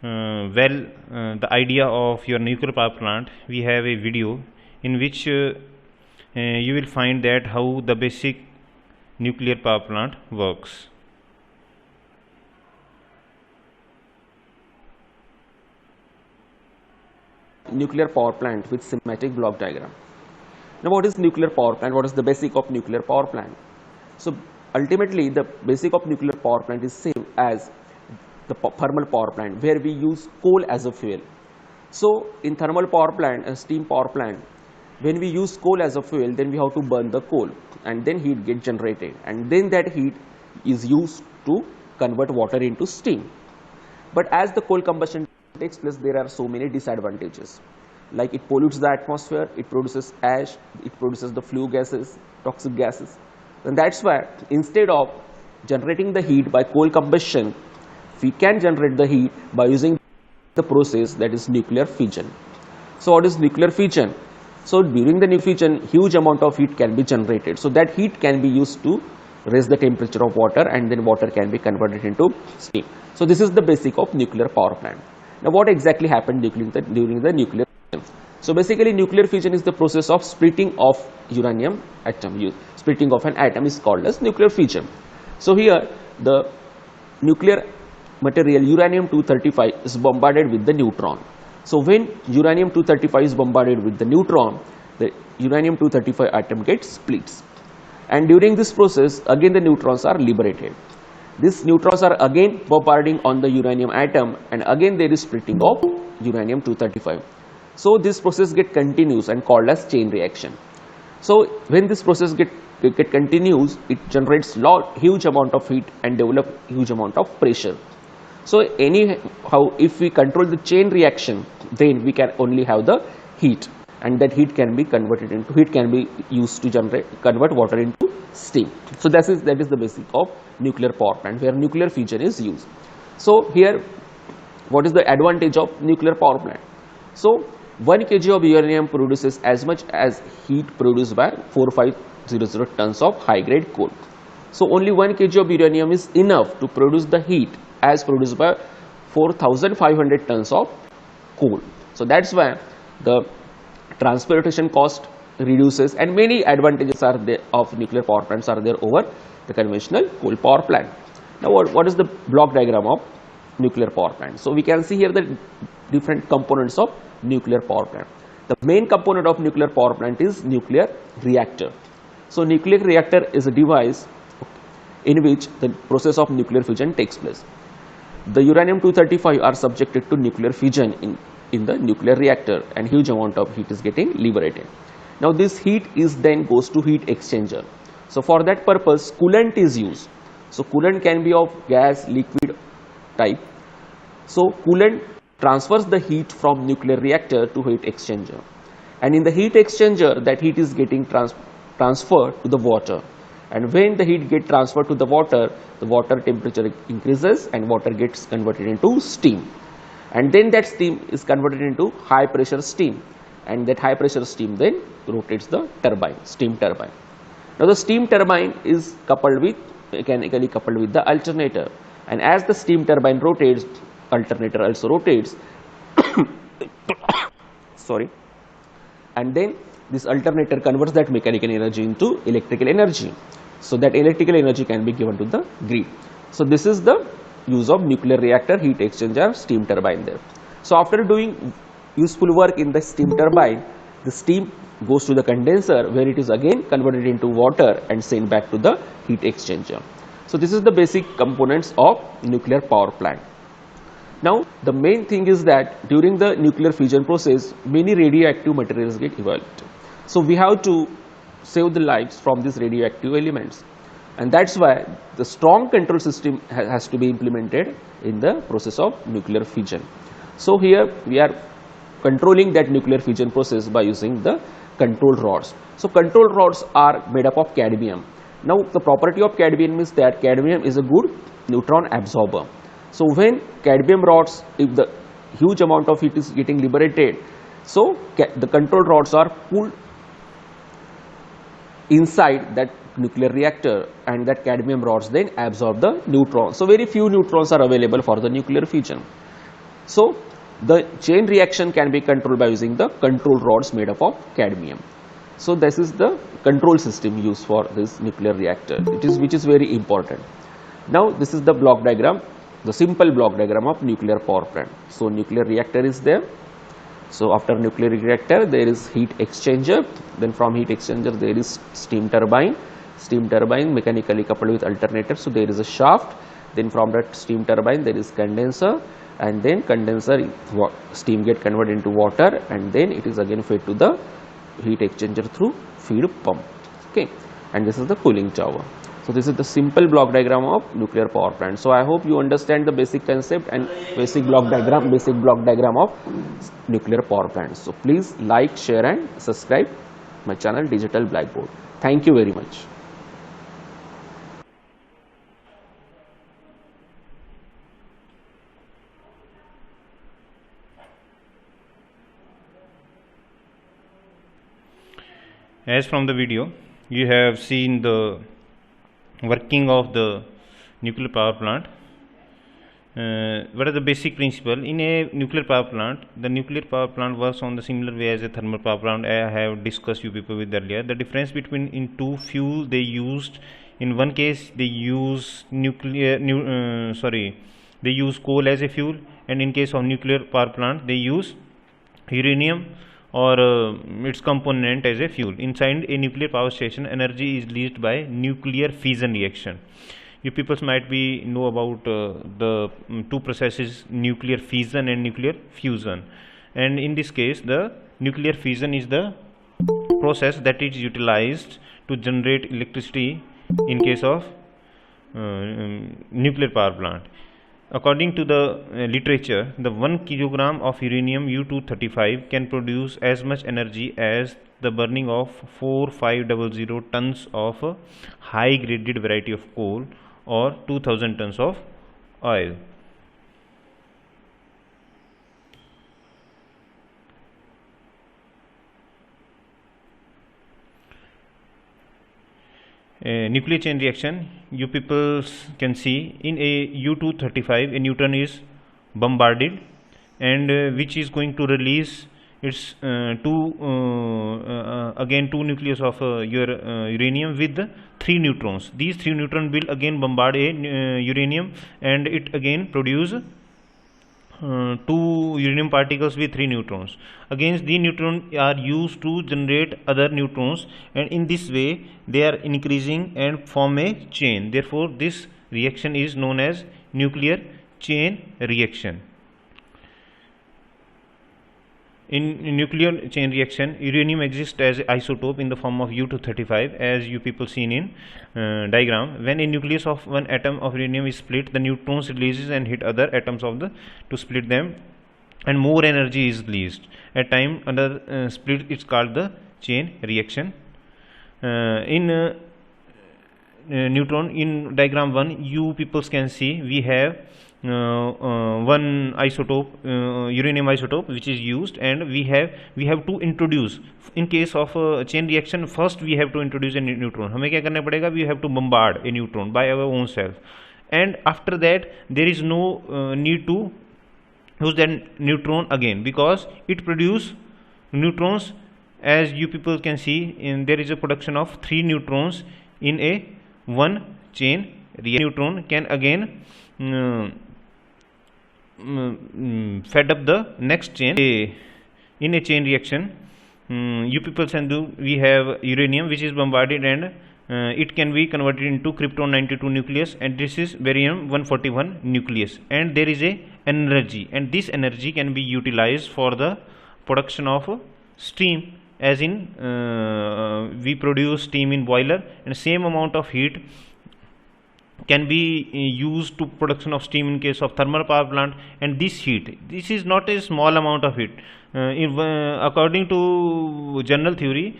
the idea of your nuclear power plant, we have a video in which you will find that how the basic nuclear power plant works. Nuclear power plant with schematic block diagram. Now, what is nuclear power plant? What is the basic of nuclear power plant? So, ultimately, the basic of nuclear power plant is same as the thermal power plant, where we use coal as a fuel. So, in thermal power plant and steam power plant, when we use coal as a fuel, then we have to burn the coal, and then heat get generated, and then that heat is used to convert water into steam. But as the coal combustion takes place, there are so many disadvantages, like it pollutes the atmosphere, it produces ash, it produces the flue gases, toxic gases. And that's why instead of generating the heat by coal combustion, we can generate the heat by using the process that is nuclear fission. So what is nuclear fission? So during the nuclear fission, huge amount of heat can be generated. So that heat can be used to raise the temperature of water, and then water can be converted into steam. So this is the basic of nuclear power plant. Now what exactly happened during the nuclear fission? So basically nuclear fission is the process of splitting of uranium atom. Splitting of an atom is called as nuclear fission. So here the nuclear material uranium-235 is bombarded with the neutron. So when uranium-235 is bombarded with the neutron, the uranium-235 atom gets splits. And during this process, again the neutrons are liberated. These neutrons are again bombarding on the uranium atom, and again there is splitting of uranium-235. So this process continues and called as chain reaction. So when this process continues, it generates huge amount of heat and develop huge amount of pressure. So anyhow, if we control the chain reaction, then we can only have the heat, and that heat can be used to convert water into steam. So that is the basic of nuclear power plant, where nuclear fission is used. So here, what is the advantage of nuclear power plant? So 1 kg of uranium produces as much as heat produced by 4500 tons of high grade coal. So only 1 kg of uranium is enough to produce the heat as produced by 4500 tons of coal. So that's why the transportation cost reduces, and many advantages are there of nuclear power plants are there over the conventional coal power plant. Now what is the block diagram of nuclear power plant? So we can see here the different components of nuclear power plant. The main component of nuclear power plant is nuclear reactor. So nuclear reactor is a device in which the process of nuclear fission takes place. The uranium-235 are subjected to nuclear fission in the nuclear reactor, and huge amount of heat is getting liberated. Now this heat is then goes to heat exchanger. So for that purpose, coolant is used. So coolant can be of gas, liquid type. So coolant transfers the heat from nuclear reactor to heat exchanger, and in the heat exchanger, that heat is getting transferred to the water. And when the heat gets transferred to the water temperature increases, and water gets converted into steam. And then that steam is converted into high pressure steam, and that high pressure steam then rotates the turbine, steam turbine. Now the steam turbine is mechanically coupled with the alternator, and as the steam turbine rotates, alternator also rotates. Sorry. And then this alternator converts that mechanical energy into electrical energy. So that electrical energy can be given to the grid. So this is the use of nuclear reactor, heat exchanger, steam turbine there. So after doing useful work in the steam turbine, the steam goes to the condenser, where it is again converted into water and sent back to the heat exchanger. So this is the basic components of nuclear power plant. Now the main thing is that during the nuclear fission process, many radioactive materials get evolved. So we have to save the lives from these radioactive elements, and that's why the strong control system has to be implemented in the process of nuclear fission. So here we are controlling that nuclear fission process by using the control rods. So control rods are made up of cadmium. Now the property of cadmium is that cadmium is a good neutron absorber. So when cadmium rods, if the huge amount of heat is getting liberated, so the control rods are pulled inside that nuclear reactor, and that cadmium rods then absorb the neutrons. So very few neutrons are available for the nuclear fission. So the chain reaction can be controlled by using the control rods made up of cadmium. So this is the control system used for this nuclear reactor, which is very important. Now this is the block diagram, the simple block diagram of nuclear power plant. So nuclear reactor is there. So after nuclear reactor there is heat exchanger, then from heat exchanger there is steam turbine mechanically coupled with alternator. So there is a shaft, then from that steam turbine there is condenser, and then condenser steam get converted into water, and then it is again fed to the heat exchanger through feed pump. Okay, and this is the cooling tower. So this is the simple block diagram of nuclear power plant. So I hope you understand the basic concept and basic block diagram of nuclear power plant. So please like, share and subscribe my channel Digital Blackboard. Thank you very much. As from the video, you have seen the working of the nuclear power plant. What is the basic principle? In a nuclear power plant, the nuclear power plant works on the similar way as a thermal power plant. I have discussed you people with earlier. The difference between in two fuel they used, in one case they use they use coal as a fuel, and in case of nuclear power plant they use uranium or its component as a fuel. Inside a nuclear power station, energy is released by nuclear fission reaction. You people might be know about the two processes, nuclear fission and nuclear fusion, and in this case the nuclear fission is the process that is utilized to generate electricity in case of nuclear power plant. According to the literature, the 1 kilogram of uranium-235 can produce as much energy as the burning of 4500 tons of high graded variety of coal or 2000 tons of oil. Nuclear chain reaction, you people can see in a U-235 a neutron is bombarded, and which is going to release its two nucleus of your uranium with 3 neutrons. These 3 neutrons will again bombard a uranium, and it again produce 2 uranium particles with 3 neutrons. Again, these neutrons are used to generate other neutrons, and in this way they are increasing and form a chain. Therefore, this reaction is known as nuclear chain reaction. In nuclear chain reaction, uranium exists as isotope in the form of U-235, as you people seen in diagram. When a nucleus of one atom of uranium is split, the neutrons releases and hit other atoms of the to split them, and more energy is released. At time under split, it's called the chain reaction. In neutron, in diagram 1, you people can see we have one isotope, uranium isotope, which is used, and we have to introduce, in case of chain reaction, first we have to introduce a neutron. हमें क्या करना पड़ेगा? We have to bombard a neutron by our own self, and after that there is no need to use that neutron again, because it produce neutrons. As you people can see, there is a production of 3 neutrons in a one chain reaction. Neutron can again fed up the next chain. In a chain reaction, you people can do, we have uranium which is bombarded, and it can be converted into krypton 92 nucleus, and this is barium 141 nucleus, and there is a energy, and this energy can be utilized for the production of steam, as in we produce steam in boiler, and same amount of heat can be used to production of steam in case of thermal power plant. And this heat, this is not a small amount of heat. According to general theory,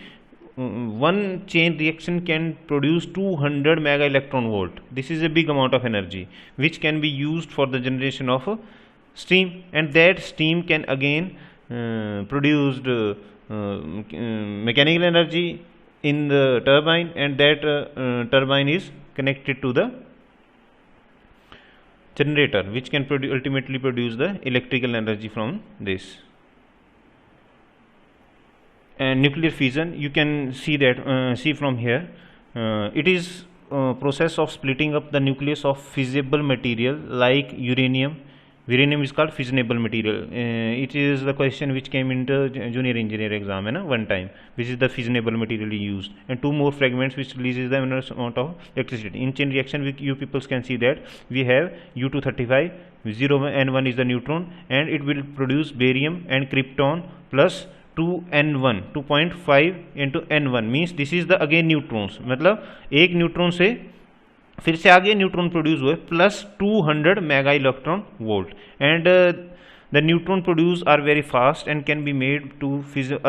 one chain reaction can produce 200 mega electron volt. This is a big amount of energy which can be used for the generation of steam, and that steam can again produce mechanical energy in the turbine, and that turbine is connected to the generator which can ultimately produce the electrical energy from this. And nuclear fission, you can see that see from here, it is process of splitting up the nucleus of fissible material like uranium. Uranium is called fissionable material. It is the question which came into junior engineer exam one time, which is the fissionable material used, and two more fragments which releases the enormous amount of electricity. In chain reaction, you people can see that we have U-235, 0 and 1 is the neutron, and it will produce barium and krypton plus 2n1, 2.5 into n1 means this is the again neutrons. मतलब एक neutron से फिर से आगे neutron produce हुए plus 200 mega electron volt, and the neutron produce are very fast and can be made to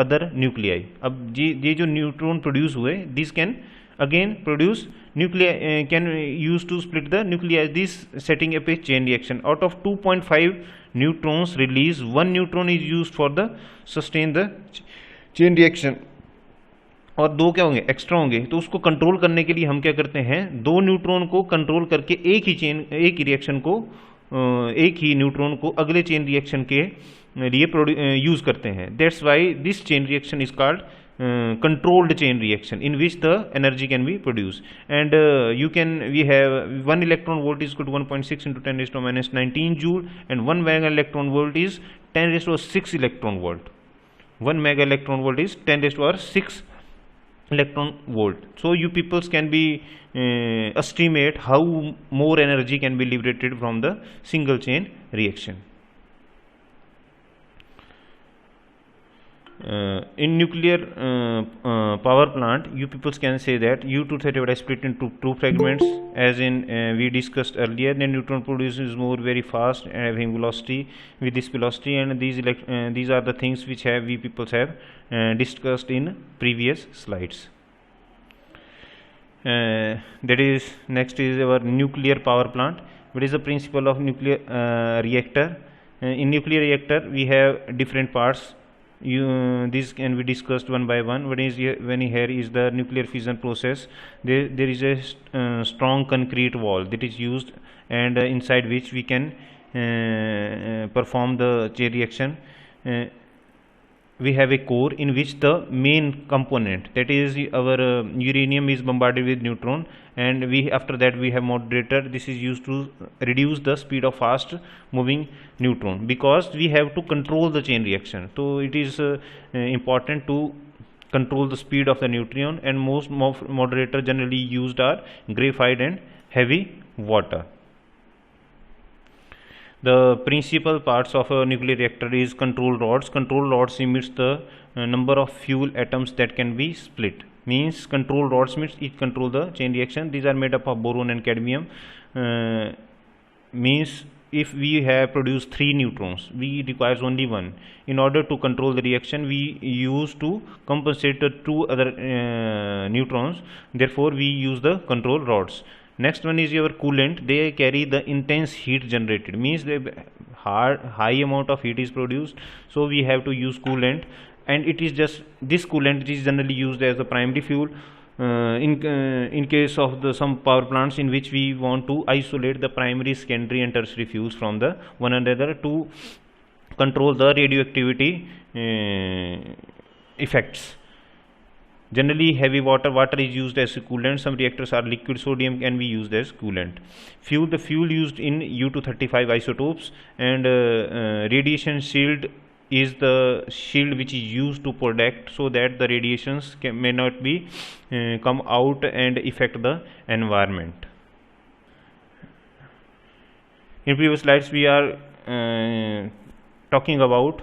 other nuclei. अब ये जो न्यूट्रॉन प्रोड्यूस हुए this can again produce nuclei, can use to split the nuclei. This setting up a chain reaction. Out of 2.5 neutrons released, 1 neutron is used for the sustain the chain reaction, और दो क्या होंगे extra होंगे. तो उसको control करने के लिए हम क्या करते हैं, दो न्यूट्रॉन को कंट्रोल करके एक ही रिएक्शन को एक ही न्यूट्रॉन को अगले चेन रिएक्शन के लिए यूज करते हैं. That's why this chain reaction is called controlled chain reaction in which the energy can be produced. And we have 1 electron volt is equal to 1.6 into 10 raised to minus 19 joule, and 1 mega electron volt is 10 raised to 6 electron volt. 1 mega electron volt is 10 raised to 6 electron volt. So you peoples can be estimate how more energy can be liberated from the single chain reaction. In nuclear power plant, you people can say that U-235 is split into two fragments, as in we discussed earlier. The neutron produces more very fast and having velocity with this velocity, and these are the things which we people have discussed in previous slides. That is, next is our nuclear power plant. What is the principle of nuclear reactor? In nuclear reactor we have different parts. This can be discussed one by one. What is here, when here is the nuclear fission process, there is a strong concrete wall that is used, and inside which we can perform the chain reaction. We have a core in which the main component, that is our uranium, is bombarded with neutron, and after that we have moderator. This is used to reduce the speed of fast moving neutron, because we have to control the chain reaction. So it is important to control the speed of the neutron, and most moderator generally used are graphite and heavy water. The principal parts of a nuclear reactor is control rods. Control rods emits the number of fuel atoms that can be split. Means control rods means it control the chain reaction. These are made up of boron and cadmium. Means if we have produced 3 neutrons, we requires only 1. In order to control the reaction, we use to compensate the 2 other neutrons. Therefore, we use the control rods. Next one is your coolant. They carry the intense heat generated, means the high amount of heat is produced, so we have to use coolant, and it is just this coolant is generally used as the primary fuel in case of some power plants in which we want to isolate the primary, secondary and tertiary fuels from the one another to control the radioactivity effects. Generally heavy water is used as a coolant. Some reactors are liquid sodium can be used as coolant. The fuel used in U-235 isotopes, and radiation shield is the shield which is used to protect so that the radiations may not be come out and affect the environment. In previous slides we are talking about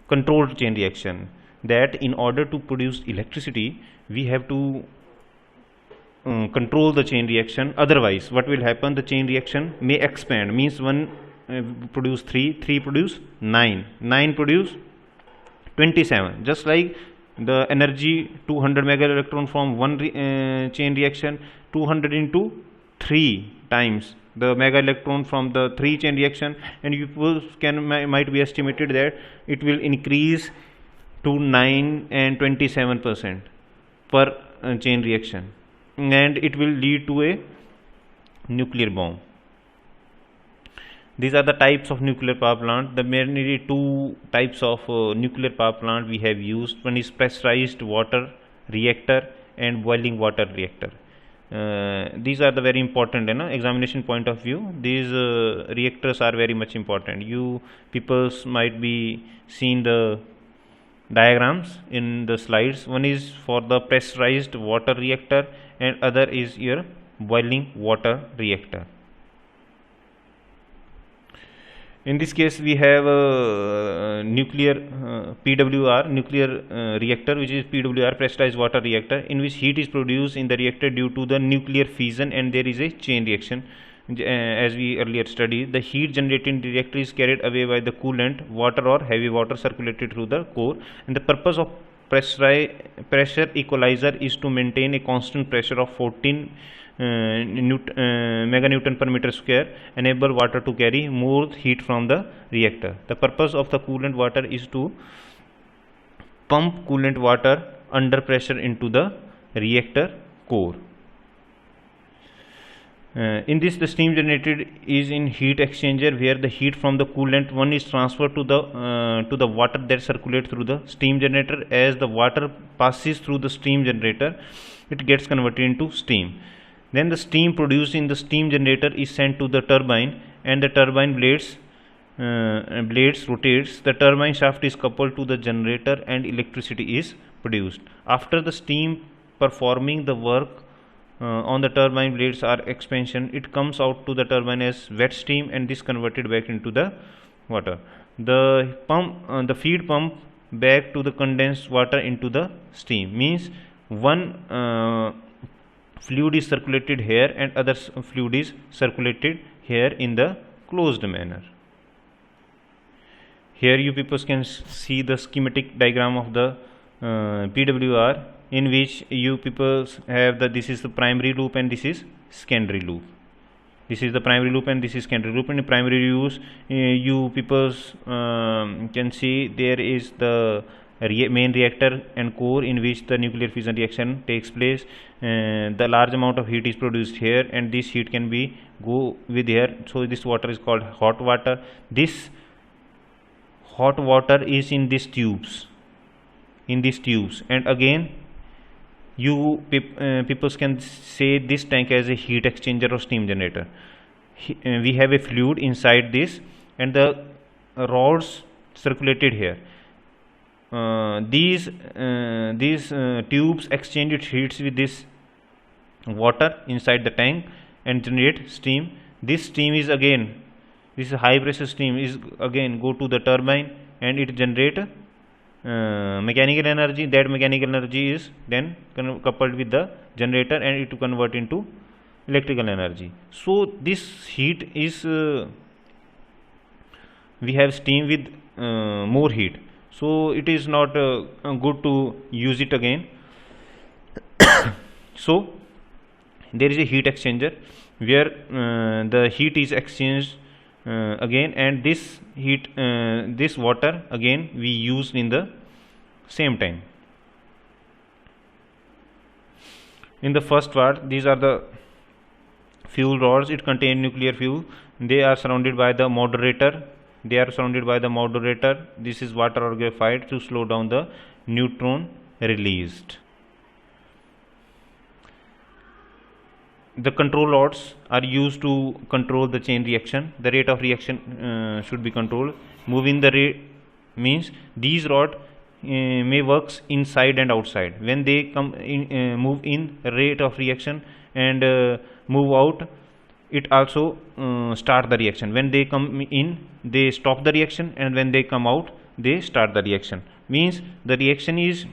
controlled chain reaction, that in order to produce electricity we have to control the chain reaction. Otherwise what will happen, the chain reaction may expand, means 1 produce 3, 3 produce 9, 9 produce 27. Just like the energy 200 mega electron from one chain reaction, 200 into 3 times the mega electron from the 3 chain reaction, and you might be estimated that it will increase to 9 and 27% per chain reaction, and it will lead to a nuclear bomb. These are the types of nuclear power plant. The mainly two types of nuclear power plant we have used. One is pressurized water reactor and boiling water reactor. These are the very important, examination point of view. These reactors are very much important. You peoples might be seen the diagrams in the slides. One is for the pressurized water reactor and other is your boiling water reactor. In this case, we have a nuclear PWR nuclear reactor, which is PWR pressurized water reactor, in which heat is produced in the reactor due to the nuclear fission, and there is a chain reaction. As we earlier studied, the heat generated in the reactor is carried away by the coolant, water or heavy water circulated through the core, and the purpose of pressure equalizer is to maintain a constant pressure of 14 meganewton per meter square, enable water to carry more heat from the reactor. The purpose of the coolant water is to pump coolant water under pressure into the reactor core. In this, the steam generated is in heat exchanger, where the heat from the coolant one is transferred to the water that circulates through the steam generator. As the water passes through the steam generator, it gets converted into steam. Then the steam produced in the steam generator is sent to the turbine, and the turbine blades rotates. The turbine shaft is coupled to the generator and electricity is produced. After the steam performing the work on the turbine blades are expansion, it comes out to the turbine as wet steam, and this converted back into the water. The feed pump back to the condensed water into the steam, means one fluid is circulated here and other fluid is circulated here in the closed manner. Here you people can see the schematic diagram of the PWR, in which you people have this is the primary loop and this is secondary loop. This is the primary loop and this is secondary loop. In the primary use, you people can see there is the main reactor and core in which the nuclear fission reaction takes place. The large amount of heat is produced here, and this heat can be go with here. So this water is called hot water. This hot water is in these tubes, and again you people can say this tank as a heat exchanger or steam generator. We have a fluid inside this, and the rods circulated here. These tubes exchange heats with this water inside the tank and generate steam. This steam is again, this high pressure steam is again go to the turbine, and it generate mechanical energy. That mechanical energy is then coupled with the generator, and it convert into electrical energy. So this heat is we have steam with more heat, so it is not good to use it again. So there is a heat exchanger where the heat is exchanged again, and this heat this water again we use in the same time. In the first part, these are the fuel rods. It contains nuclear fuel. They are surrounded by the moderator. This is water organified to slow down the neutron released. The control rods are used to control the chain reaction. The rate of reaction should be controlled. Moving the rate means these rods may works inside and outside. When they come in, move in rate of reaction, and move out, it also start the reaction. When they come in, they stop the reaction, and when they come out, they start the reaction. Means the reaction is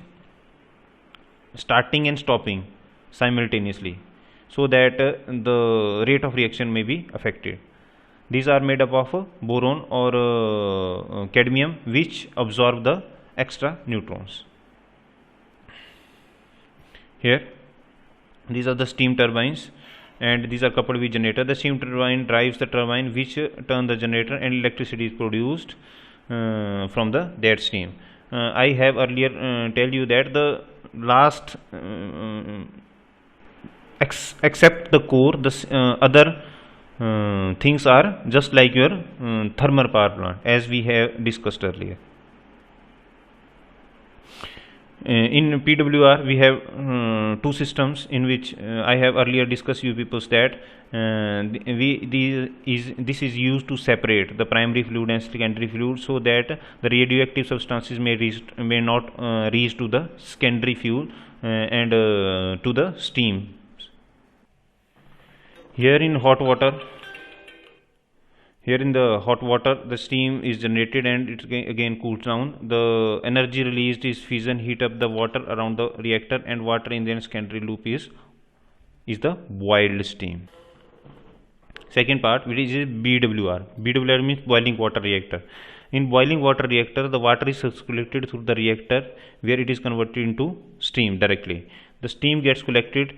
starting and stopping simultaneously, so that the rate of reaction may be affected. These are made up of boron or cadmium, which absorb the extra neutrons. Here, these are the steam turbines, and these are coupled with generator. The steam turbine drives the turbine, which turn the generator, and electricity is produced from that steam. I have earlier tell you that the last except the core, the other things are just like your thermal power plant, as we have discussed earlier. In PWR we have two systems in which I have earlier discussed you people that this is used to separate the primary fluid and secondary fluid, so that the radioactive substances may not reach to the secondary fuel and to the steam. Here in the hot water, the steam is generated and it again cools down. The energy released is fission, heat up the water around the reactor, and water in the secondary loop is the boiled steam. Second part, which is BWR. BWR means boiling water reactor. In boiling water reactor, the water is circulated through the reactor, where it is converted into steam directly. The steam gets collected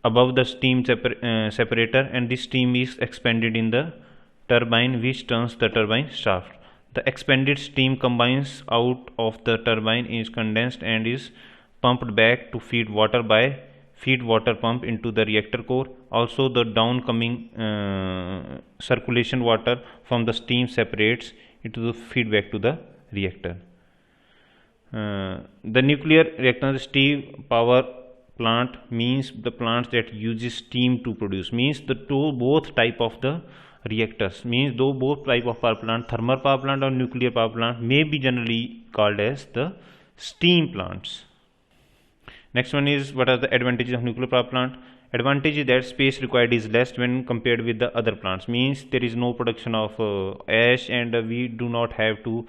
above the steam separator, and this steam is expanded in the turbine, which turns the turbine shaft. The expanded steam combines out of the turbine, is condensed and is pumped back to feed water by feed water pump into the reactor core. Also, the downcoming circulation water from the steam separates into the feedback to the reactor. The nuclear reactor steam power plant means the plants that uses steam to produce, means the both type of the reactors, means though both type of power plant, thermal power plant or nuclear power plant, may be generally called as the steam plants. Next one is, what are the advantages of nuclear power plant? Advantage is that space required is less when compared with the other plants, means there is no production of ash, and we do not have to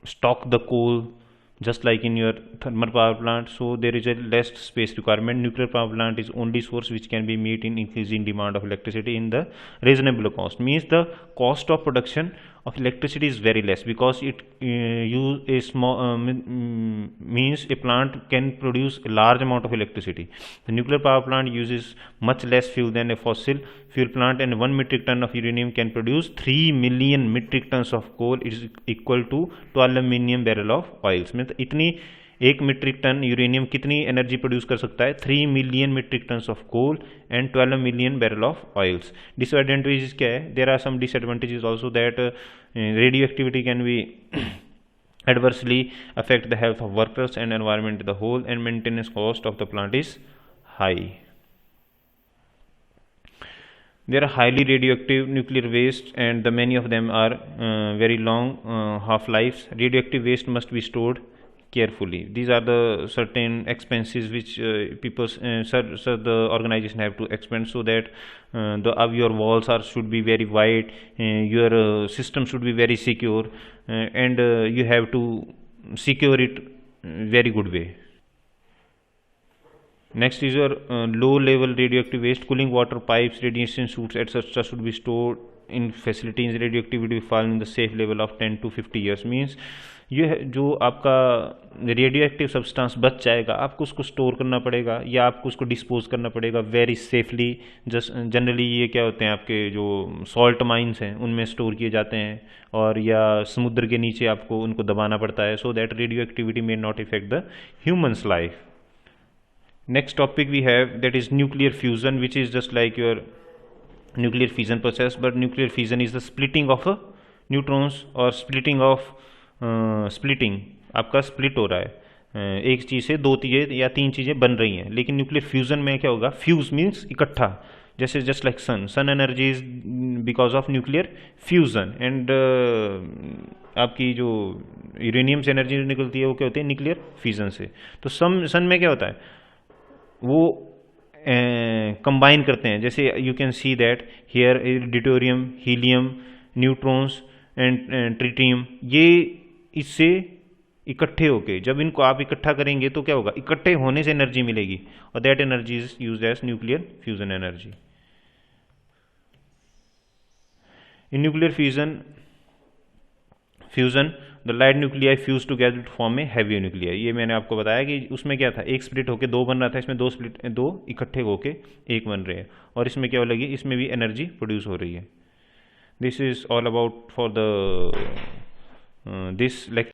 stock the coal just like in your thermal power plant, so there is a less space requirement. Nuclear power plant is only source which can be met in increasing demand of electricity in the reasonable cost, means the cost of production of electricity is very less, because it use a small means a plant can produce a large amount of electricity. The nuclear power plant uses much less fuel than a fossil fuel plant, and 1 metric ton of uranium can produce 3 million metric tons of coal, is equal to 12 million barrel of oils. means इतनी 1 metric ton uranium कितनी energy produce कर सकता है? 3 million metric tons of coal and 12 million barrel of oils. Disadvantages क्या है? There are some disadvantages also, that radioactivity can be adversely affect the health of workers and environment as a whole, and maintenance cost of the plant is high. There are highly radioactive nuclear waste, and the many of them are very long half lives. Radioactive waste must be stored carefully. These are the certain expenses which the organization have to expend, so that your walls should be very wide, your system should be very secure, and you have to secure it very good way. Next is your low level radioactive waste. Cooling water pipes, radiation suits, etc. should be stored in facilities. Radioactivity will fall in the safe level of 10 to 50 years. Means ये जो आपका radio active substance बच जाएगा, आपको उसको store करना पड़ेगा या आपको उसको डिस्पोज करना पड़ेगा वेरी सेफली. जस्ट जनरली ये क्या होते हैं, आपके जो सॉल्ट माइंस हैं उनमें स्टोर किए जाते हैं, और या समुद्र के नीचे आपको उनको दबाना पड़ता है, so that radio activity may not effect the humans life. Next topic we have, that is nuclear fusion, which is just like your nuclear fission process, but nuclear fission is the splitting of neutrons or splitting of splitting. आपका split हो रहा है, एक चीज़ से दो चीज़ें या तीन चीज़ें बन रही हैं. लेकिन न्यूक्लियर फ्यूजन में क्या होगा? फ्यूज मीन्स इकट्ठा, जैसे just like sun energy is because of nuclear fusion, and आपकी जो यूरेनियम से एनर्जी निकलती है वो क्या होती है? न्यूक्लियर फ्यूजन से. तो सन में क्या होता है? वो कंबाइन करते हैं, जैसे you can see that here deuterium, helium, neutrons and tritium, ये इससे इकट्ठे होके जब इनको आप इकट्ठा करेंगे तो क्या होगा? इकट्ठे होने से एनर्जी मिलेगी, और that energy is used as nuclear fusion energy. In nuclear fusion the light nuclei fuse together to form a heavy nuclei. ये मैंने आपको बताया कि उसमें क्या था, एक स्प्लिट होके दो बन रहा था, इसमें दो इकट्ठे होके एक बन रहे हैं, और इसमें क्या हो लगी? इसमें भी एनर्जी प्रोड्यूस हो रही है. This is all about for the this lecture.